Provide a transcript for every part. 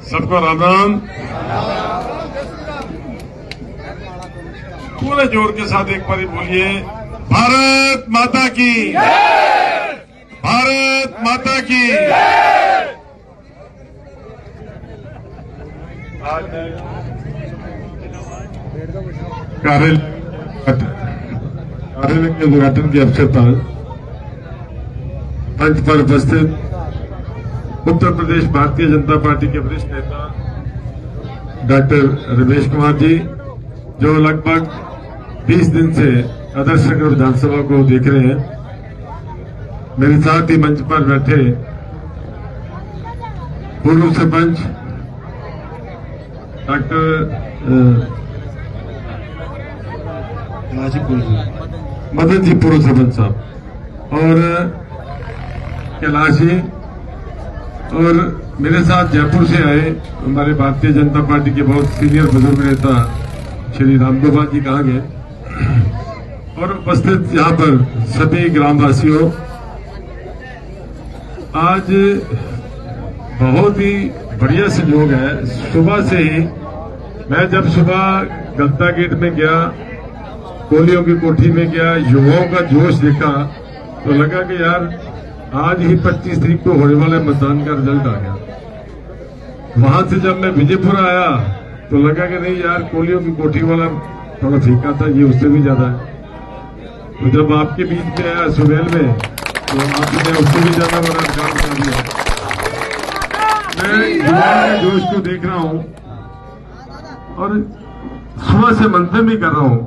सबको राम राम। पूरे जोर के साथ एक बार बोलिए, भारत माता की, भारत माता की। आज कार्यालय के उद्घाटन के अवसर पर मंच पर उपस्थित उत्तर प्रदेश भारतीय जनता पार्टी के वरिष्ठ नेता डॉक्टर रमेश कुमार जी, जो लगभग 20 दिन से आदर्श नगर विधानसभा को देख रहे हैं, मेरे साथ ही मंच पर बैठे पूर्व सरपंच डॉक्टर मदन जी, पूर्व सरपंच साहब, और कैलाश जी, और मेरे साथ जयपुर से आए हमारे भारतीय जनता पार्टी के बहुत सीनियर बुजुर्ग नेता श्री रामगोपाल जी कहाँ गए, और उपस्थित यहाँ पर सभी ग्रामवासियों। आज बहुत ही बढ़िया संयोग है। सुबह से ही मैं जब सुबह गलता गेट में गया, कोलियों की कोठी में गया, युवाओं का जोश देखा तो लगा कि यार आज ही 25 तारीख को होने वाले मतदान का रिजल्ट आ गया। वहां से जब मैं विजयपुर आया तो लगा कि नहीं यार, कोलियों की कोठी वाला थोड़ा फीका था, ये उससे भी ज्यादा है। तो जब आपके बीच में आया सुबेल में, तो आपने उससे भी ज्यादा बड़ा काम कर दिया। मैं युवाओं के जोश को देख रहा हूं और सुबह से मंथन भी कर रहा हूं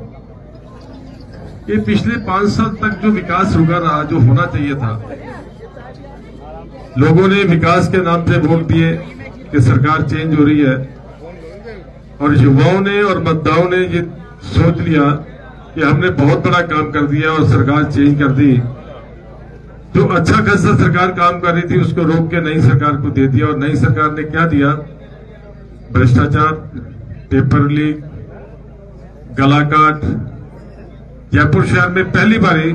कि पिछले 5 साल तक जो विकास रुका रहा, जो होना चाहिए था, लोगों ने विकास के नाम पे वोट दिए कि सरकार चेंज हो रही है, और युवाओं ने और मतदाताओं ने ये सोच लिया कि हमने बहुत बड़ा काम कर दिया और सरकार चेंज कर दी। जो अच्छा खासा सरकार काम कर रही थी उसको रोक के नई सरकार को दे दिया, और नई सरकार ने क्या दिया? भ्रष्टाचार, पेपर लीक, गलाकाट। जयपुर शहर में पहली बारी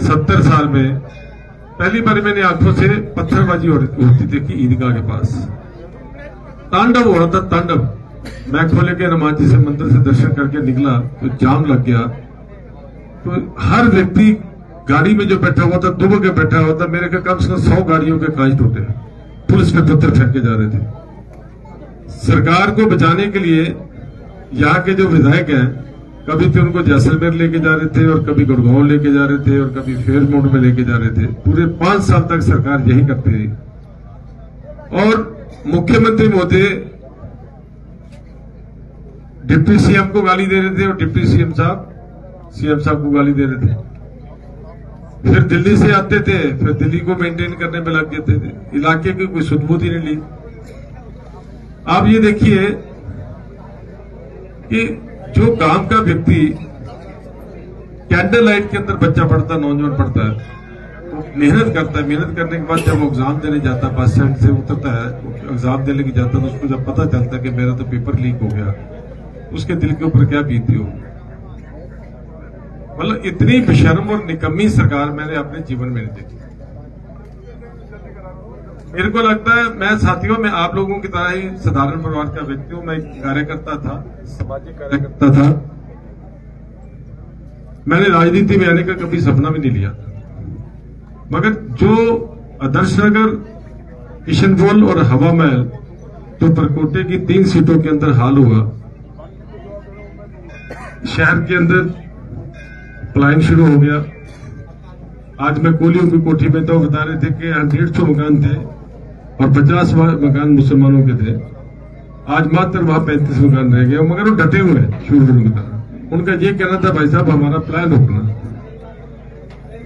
70 साल में पहली बारी मैंने आंखों से पत्थरबाजी होती देखी ईदगाह के पास। तांडव हो रहा था, तांडव। मैं खोले के नमाज जी से मंदिर से दर्शन करके निकला तो जाम लग गया। तो हर व्यक्ति गाड़ी में जो बैठा हुआ था, दुबक के बैठा हुआ था। मेरे कम से कम 100 गाड़ियों के कांच टूटे, पुलिस पे पत्थर फेंके जा रहे थे। सरकार को बचाने के लिए यहाँ के जो विधायक हैं, कभी तो उनको जैसलमेर लेके जा रहे थे, और कभी गुड़गांव लेके जा रहे थे, और कभी फेर मोड में लेके जा रहे थे। पूरे 5 साल तक सरकार यही करती रही। और मुख्यमंत्री महोदय डिप्टी सीएम को गाली दे रहे थे, और डिप्टी सीएम साहब को गाली दे रहे थे। फिर दिल्ली से आते थे, फिर दिल्ली को मेंटेन करने में लग जाते थे। इलाके की कोई सुध-बुध ही नहीं ली। आप ये देखिए कि जो गांव का व्यक्ति कैंडल लाइट के अंदर बच्चा पढ़ता, नौजवान पढ़ता है, तो मेहनत करता है। मेहनत करने के बाद जब वो एग्जाम देने जाता है, बस स्टैंड से उतरता है, एग्जाम देने के जाता है, तो उसको जब पता चलता है कि मेरा तो पेपर लीक हो गया, उसके दिल के ऊपर क्या बीती हो। मतलब इतनी बेशर्म और निकम्मी सरकार मैंने अपने जीवन में नहीं देखी। मेरे को लगता है, मैं साथियों में आप लोगों की तरह ही साधारण परिवार का व्यक्ति हूं। मैं एक कार्यकर्ता था, सामाजिक कार्यकर्ता था। मैंने राजनीति में आने का कभी सपना भी नहीं लिया, मगर जो आदर्श नगर, किशनगंज और हवा महल, तो परकोटे की 3 सीटों के अंदर हाल हुआ, शहर के अंदर पलायन शुरू हो गया। आज मैं कोलियों की कोठी में तो बता रहे थे कि 150 मकान थे और 50 मकान मुसलमानों के थे। आज मात्र वहां 35 मकान रह गए, मगर वो डटे हुए हैं शुरू की तरह। उनका ये कहना था, भाई साहब हमारा प्लान रोकना।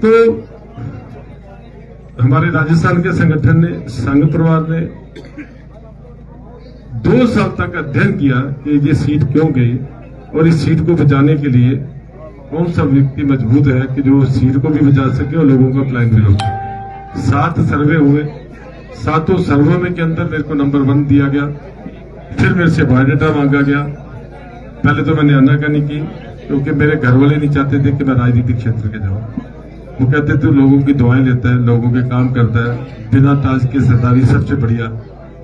तो हमारे राजस्थान के संगठन ने, संघ परिवार ने 2 साल तक अध्ययन किया कि ये सीट क्यों गई, और इस सीट को बचाने के लिए कौन सा व्यक्ति मजबूत है कि जो सीट को भी बचा सके और लोगों का प्लान भी रोके। 7 सर्वे हुए, 7 सर्वे में के अंदर मेरे को नंबर 1 दिया गया। फिर मेरे से बायोडाटा मांगा गया। पहले तो मैंने आनाकानी की, क्योंकि मेरे घर वाले नहीं चाहते थे कि मैं राजनीतिक क्षेत्र के जाऊं। वो कहते थे लोगों की दुआएं लेता है, लोगों के काम करता है, बिना ताज के सरदारी सबसे बढ़िया।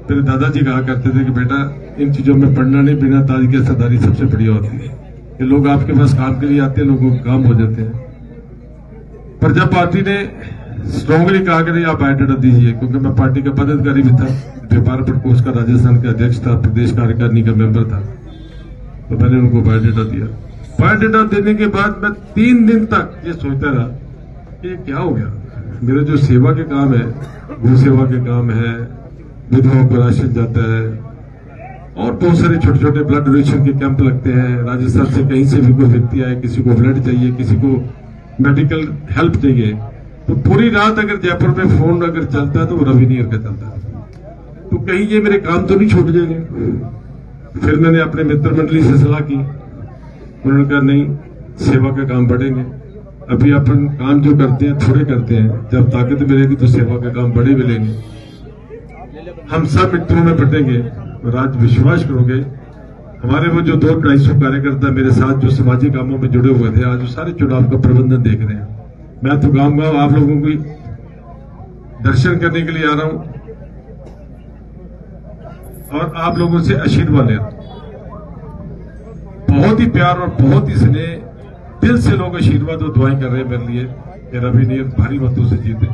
मेरे दादाजी कहा करते थे कि बेटा इन चीजों में पढ़ना नहीं, बिना ताज की असरदारी सबसे बढ़िया होती है कि लोग आपके पास काम के लिए आते हैं, लोगों को काम हो जाते हैं। पर जब पार्टी ने स्ट्रांगली कहा कि नहीं आप बायोडाटा दीजिए, क्योंकि मैं पार्टी का पदाधिकारी भी था, व्यापार प्रकोष्ठ का राजस्थान का अध्यक्ष था, प्रदेश कार्यकारिणी का मेंबर था, तो मैंने उनको बायोडाटा दिया। बायोडाटा देने के बाद मैं 3 दिन तक ये सोचता रहा कि ये क्या हो गया। मेरे जो सेवा के काम है, गौ सेवा के काम है, विधवाओं को राशन जाता है और बहुत सारे छोटे छोटे ब्लड डोनेशन के कैंप लगते हैं। राजस्थान से कहीं से भी कोई व्यक्ति आए, किसी को ब्लड चाहिए, किसी को मेडिकल हेल्प चाहिए, तो पूरी रात अगर जयपुर में फोन अगर चलता है तो वो रवि नीर का चलता है। तो कहीं ये मेरे काम तो नहीं छूट जाएंगे। फिर मैंने अपने मित्र मंडली से सलाह की, उन्होंने कहा नहीं, सेवा का काम बढ़ेंगे। अभी अपन काम जो करते हैं थोड़े करते हैं, जब ताकत मिलेगी तो सेवा का काम बड़े मिलेंगे, हम सब मित्रों में बटेंगे। और आज विश्वास करोगे, हमारे वो जो 200-250 कार्यकर्ता मेरे साथ जो सामाजिक कामों में जुड़े हुए थे, आज वो सारे चुनाव का प्रबंधन देख रहे हैं। मैं तो गांव-गांव आप लोगों को दर्शन करने के लिए आ रहा हूं और आप लोगों से आशीर्वाद ले रहा हूं। बहुत ही प्यार और बहुत ही स्नेह, दिल से लोग आशीर्वाद और दुआएं कर रहे हैं मेरे लिए कि रवि नीर भारी मतों से जीते।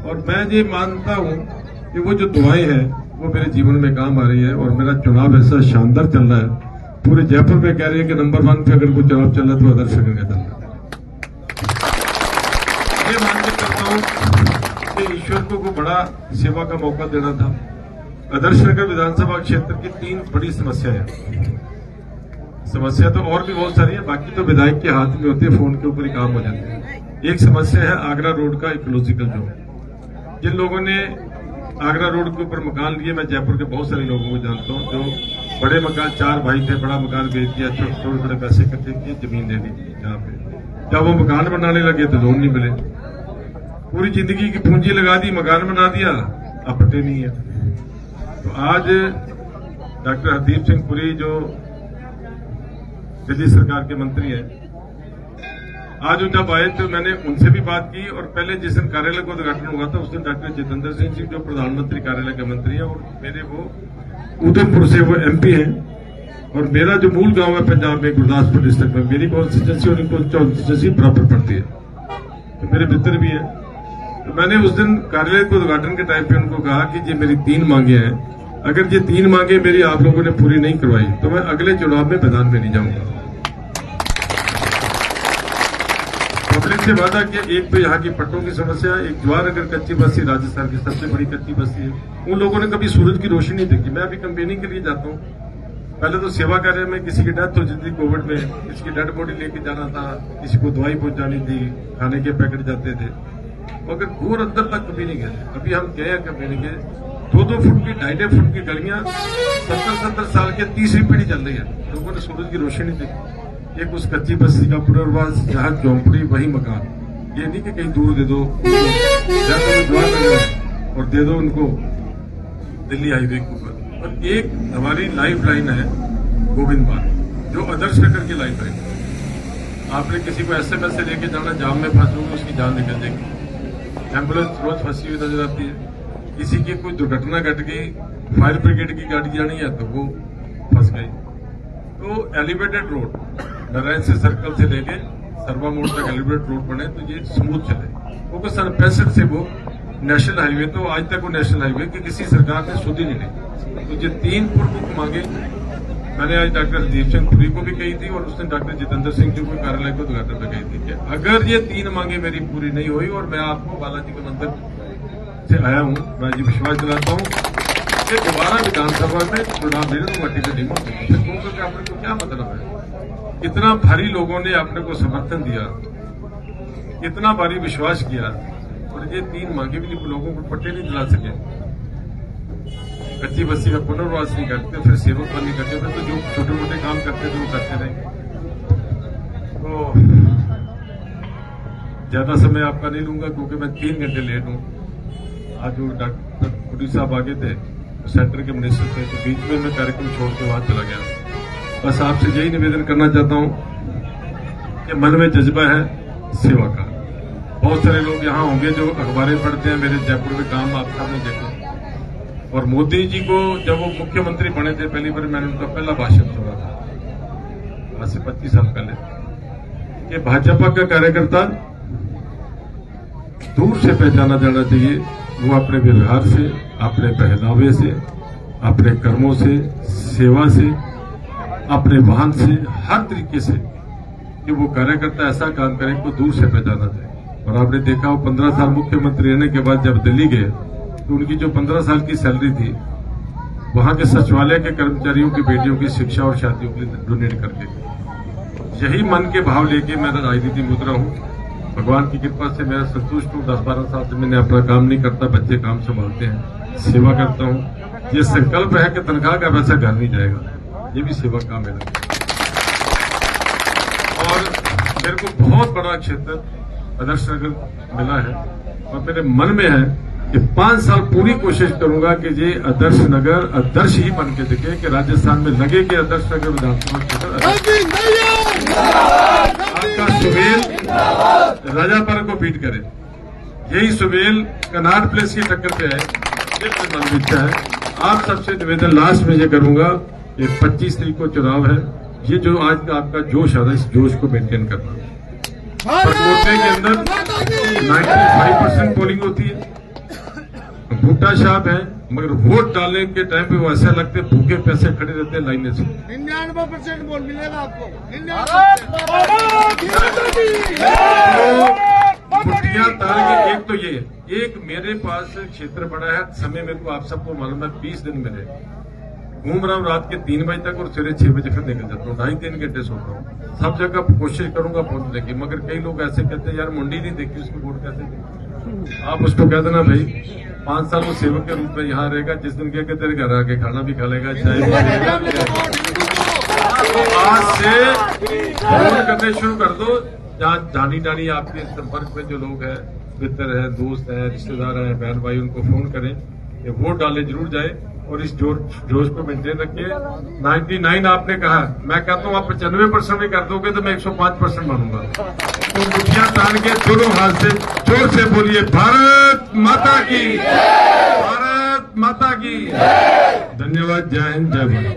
और मैं ये मानता हूं कि वो जो दुआएं हैं वो मेरे जीवन में काम आ रही है। और मेरा चुनाव ऐसा शानदार चल रहा है, पूरे जयपुर में कह रहे हैं कि नंबर 1 पे अगर कोई चुनाव चल रहा है तो आदर्श नगर का चल रहा है। ये मान के करता हूं कि ईश्वर को बड़ा सेवा का मौका देना था। आदर्श नगर विधानसभा क्षेत्र की 3 बड़ी समस्या है। समस्या तो और भी बहुत सारी है, बाकी तो विधायक के हाथ में होते हैं, फोन के ऊपर ही काम हो जाते हैं। एक समस्या है आगरा रोड का इकोलॉजिकल जोन। जिन लोगों ने आगरा रोड के ऊपर मकान लिए, मैं जयपुर के बहुत सारे लोगों को जानता हूं जो बड़े मकान, 4 भाई थे, बड़ा मकान बेच दिया, छोटे छोटे पैसे इकट्ठे किए, जमीन ले ली जहां पे। जब वो मकान बनाने लगे तो लोन नहीं मिले, पूरी जिंदगी की पूंजी लगा दी, मकान बना दिया, अब पट्टे नहीं है। तो आज डॉक्टर हरदीप सिंह पुरी जो दिल्ली सरकार के मंत्री हैं, आज वो जब आए तो मैंने उनसे भी बात की। और पहले जिस दिन कार्यालय का उद्घाटन हुआ था उस दिन डॉक्टर जितेंद्र सिंह जी जो प्रधानमंत्री कार्यालय के मंत्री हैं, और मेरे वो उधमपुर से वो MP हैं, और मेरा जो मूल गांव है पंजाब में गुरदासपुर डिस्ट्रिक्ट में, मेरी कॉन्स्टिट्यूंसी और इनकी कॉन्स्टिट्यूंसी बराबर पड़ती है, तो मेरे मित्र भी हैं। तो मैंने उस दिन कार्यालय के उद्घाटन के टाइम पे उनको कहा कि ये मेरी 3 मांगे हैं, अगर ये 3 मांगे मेरी आप लोगों ने पूरी नहीं करवाई तो मैं अगले चुनाव में मैदान में नहीं जाऊंगा। पब्लिक से वादा किया, एक तो यहाँ की पट्टों की समस्या है, एक ज्वारनगर कच्ची बस्ती राजस्थान की सबसे बड़ी कच्ची बस्ती है, उन लोगों ने कभी सूरज की रोशनी नहीं देखी। मैं अभी कंपेनिंग के लिए जाता हूँ, पहले तो सेवा कार्य में किसी की डेथ हो जाती थी, कोविड में किसी की डेड बॉडी लेके जाना था, किसी को दवाई पहुंचानी थी, खाने के पैकेट जाते थे, मगर घोर अंदर तक कभी नहीं गए। अभी हम गए हैं कंपेनिंग के, 2-2 फुट की 2.5 फुट की गलियां, 70-70 साल के 3री पीढ़ी चल रही है, लोगों ने सूरज की रोशनी देखी। एक उस कच्ची बस्ती का पुनर्वास, जहां झोंपड़ी वही मकान, ये नहीं कि कहीं दूर दे दो, या तो ज्वारनगर है और दे दो उनको दिल्ली हाईवे के ऊपर। और एक हमारी लाइफ लाइन है गोविंद बाग, जो आदर्श नगर की लाइफ लाइन। आपने किसी को SMS से लेके जाना, जाम में फंस होगी, उसकी जान निकल जाएगी। एम्बुलेंस रोज फंसी हुई नजर आती है, किसी की कोई दुर्घटना घट गई, फायर ब्रिगेड की गाड़ी जानी है तो वो फंस गई। तो एलिवेटेड रोड नारायण से सर्कल से लेके सर्वा मोड़ तक एलिवेटेड रोड बने तो ये स्मूथ चले, क्योंकि सन 65 से वो नेशनल हाईवे, तो आज तक वो नेशनल हाईवे की किसी सरकार ने सुध ही नहीं ली। तो ये 3 प्रमुख मांगे मैंने आज डॉक्टर हरदीप सिंह पुरी को भी कही थी, और उसने डॉक्टर जितेंद्र सिंह जी को कार्यालय को उद्घाटन में कही थी कि अगर ये 3 मांगे मेरी पूरी नहीं हुई, और मैं आपको बालाजी के मंदिर से आया हूं, मैं ये विश्वास दिलाता हूं कि दोबारा विधानसभा में चुनाव मेरे तो मट्टी से नहीं होगी। फिर आपने को क्या मतलब है? इतना भारी लोगों ने आपने को समर्थन दिया, इतना भारी विश्वास किया, और ये 3 मांगे भी लोगों को पट्टे नहीं दिला सके, कच्ची बस्ती का पुनर्वास नहीं करते, फिर सेवक नहीं करते, फिर तो जो छोटे मोटे काम करते थे वो करते रहे। तो ज्यादा समय आपका नहीं लूंगा क्योंकि मैं 3 घंटे लेट हूं। आज वो डॉक्टर पुरी साहब आगे थे, सेंटर के मिनिस्टर थे, तो बीच में मैं कार्यक्रम छोड़ के वहां चला गया। बस आपसे यही निवेदन करना चाहता हूं कि मन में जज्बा है सेवा का। बहुत सारे लोग यहाँ होंगे जो अखबारें पढ़ते हैं, मेरे जयपुर में काम आप सबने देखा, और मोदी जी को जब वो मुख्यमंत्री बने थे पहली बार, मैंने उनका पहला भाषण सुना था आज से 25 साल पहले, कि भाजपा का कार्यकर्ता दूर से पहचाना जाना चाहिए। वो अपने व्यवहार से, अपने पहनावे से, अपने कर्मों से, सेवा से, अपने वाहन से, हर तरीके से कि वो कार्यकर्ता ऐसा काम करे को दूर से पहचाना जाए। और आपने देखा वो 15 साल मुख्यमंत्री रहने के बाद जब दिल्ली गए तो उनकी जो 15 साल की सैलरी थी वहां के सचिवालय के कर्मचारियों की बेटियों की शिक्षा और शादियों के लिए डोनेट करके, यही मन के भाव लेके मैं राजनीति में उतरा हूं। भगवान की कृपा से मैं संतुष्ट हूं। 10-12 साल से मैंने अपना काम नहीं करता, बच्चे काम संभालते हैं, सेवा करता हूं। ये संकल्प है कि तनख्वाह का पैसा घर नहीं जाएगा, ये भी सेवा का मेरा। और मेरे को बहुत बड़ा क्षेत्र आदर्श नगर मिला है और मेरे मन में है कि 5 साल पूरी कोशिश करूंगा कि ये आदर्श नगर आदर्श ही बन के दिखे, कि राजस्थान में लगे कि आदर्श नगर विधानसभा क्षेत्र आपका सुमेल राजापारा को बीट करे। यही सुमेल कनाट प्लेस की टक्कर पे है, ये मेरे मन में इच्छा है। आप सबसे निवेदन लास्ट में ये करूंगा, ये 25 तारीख को चुनाव है, ये जो आज का आपका जोश आ रहा है, इस जोश को मेंटेन करना। परकोटे के अंदर 95% पोलिंग होती है, भुट्टा साहब है, मगर वोट डालने के टाइम पे वो ऐसा लगते भूखे पैसे खड़े रहते हैं लाइने से। 99% वोट मिलेगा आपको। बुटियां ताल के एक तो ये है, एक मेरे पास क्षेत्र बड़ा है, समय मेरे को आप सबको मालूम है 20 दिन मिले, घूम रहा हूँ रात के 3 बजे तक और सवेरे 6 बजे फिर निकल जाता हूँ, 2.5-3 घंटे सोता हूँ। सब जगह कोशिश करूंगा पहुंचने की, मगर कई लोग ऐसे कहते हैं यार मुंडी नहीं देखी उसको वोट कैसे दें। आप उसको कह देना भाई 5 साल वो सेवक के रूप में यहाँ रहेगा, जिस दिन कह के तेरे घर आके खाना भी खा लेगा, चाय भी पिएगा। आज से फोन करने शुरू कर दो, जहाँ जानी जानी आपके संपर्क में जो लोग हैं, मित्र हैं, दोस्त हैं, रिश्तेदार हैं, बहन भाई, उनको फोन करें, ये वोट डाले जरूर जाए और इस जोश को मेंटेन रखिए। 99 आपने कहा, मैं कहता हूँ आप 95% भी कर दोगे तो मैं 105% मानूंगा। तो मुठियां तान के दोनों हाथ से जोर से बोलिए भारत माता की, भारत माता की। धन्यवाद। जय हिंद, जय भारत।